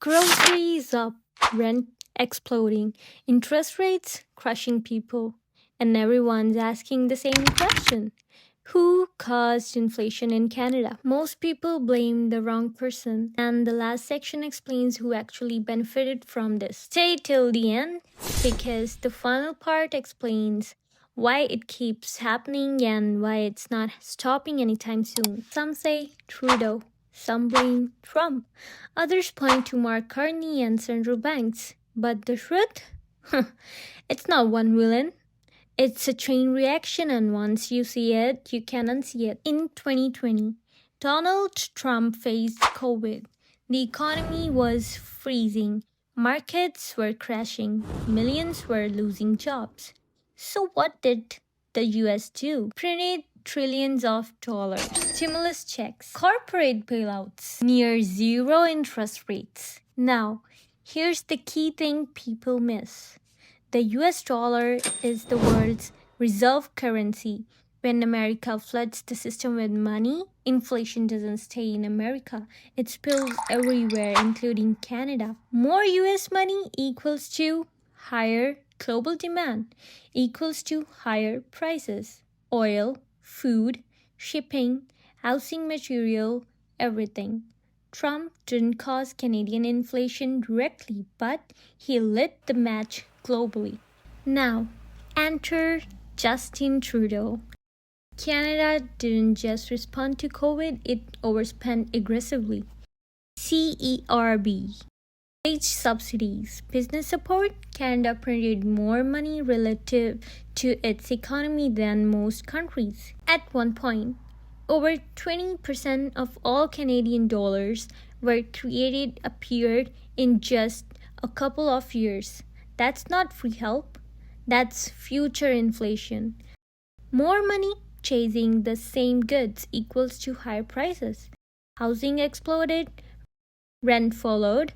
Groceries up, rent exploding, interest rates crushing people, and everyone's asking the same question. Who caused inflation in Canada? Most people blame the wrong person, and the last section explains who actually benefited from this. Stay till the end because the final part explains why it keeps happening and why it's not stopping anytime soon. Some say Trudeau, some blame Trump, others point to Mark Carney and central banks. But the truth? It's not one villain. It's a chain reaction, and once you see it, you can unsee it. In 2020, Donald Trump faced COVID. The economy was freezing, markets were crashing, millions were losing jobs. So, what did the US do? Printed trillions of dollars, stimulus checks, corporate bailouts, near zero interest rates. Now, here's the key thing people miss. The US dollar is the world's reserve currency. When America floods the system with money, inflation doesn't stay in America. It spills everywhere, including Canada. More US money equals to higher global demand, equals to higher prices. Oil, food, shipping, housing material, everything. Trump didn't cause Canadian inflation directly, but he lit the match globally. Now, enter Justin Trudeau. Canada didn't just respond to COVID, it overspent aggressively. CERB. Wage subsidies, business support. Canada printed more money relative to its economy than most countries. At one point, over 20% of all Canadian dollars were created appeared in just a couple of years. That's not free help, that's future inflation. More money chasing the same goods equals to higher prices. Housing exploded, rent followed,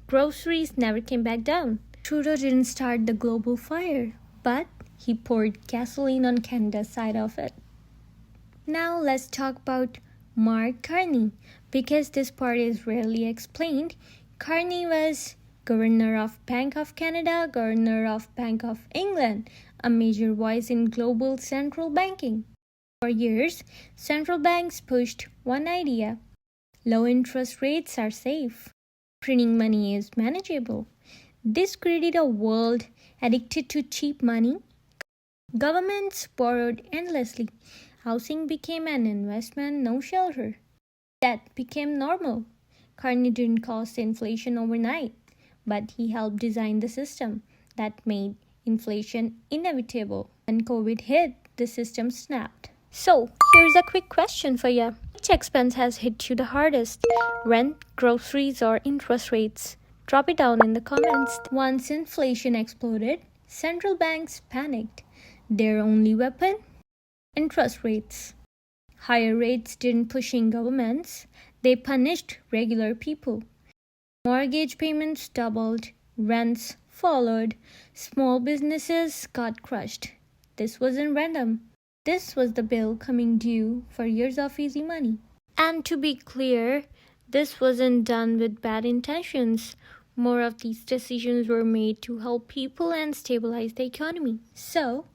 groceries never came back down. Trudeau didn't start the global fire, but he poured gasoline on Canada's side of it. Now let's talk about Mark Carney, because this part is rarely explained. Carney was Governor of Bank of Canada, Governor of Bank of England, a major voice in global central banking. For years, central banks pushed one idea: low interest rates are safe. Printing money is manageable. This created a world addicted to cheap money. Governments borrowed endlessly. Housing became an investment, no shelter. That became normal. Carney didn't cause inflation overnight, but he helped design the system that made inflation inevitable. When COVID hit, the system snapped. So, here's a quick question for you. Which expense has hit you the hardest? Rent, groceries, or interest rates? Drop it down in the comments. Once inflation exploded, central banks panicked. Their only weapon? Interest rates. Higher rates didn't push in governments, they punished regular people. Mortgage payments doubled, rents followed, small businesses got crushed. This wasn't random. This was the bill coming due for years of easy money. And to be clear, this wasn't done with bad intentions. More of these decisions were made to help people and stabilize the economy. So,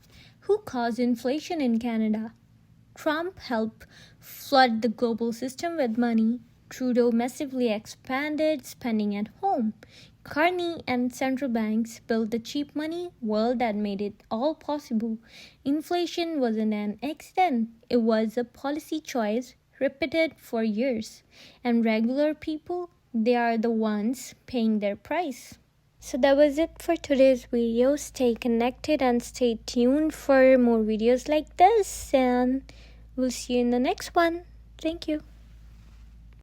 who caused inflation in Canada? Trump helped flood the global system with money. Trudeau massively expanded spending at home. Carney and central banks built the cheap money world that made it all possible. Inflation wasn't an accident. It was a policy choice repeated for years. And regular people, they are the ones paying their price. So that was it for today's video. Stay connected and stay tuned for more videos like this, and we'll see you in the next one. Thank you.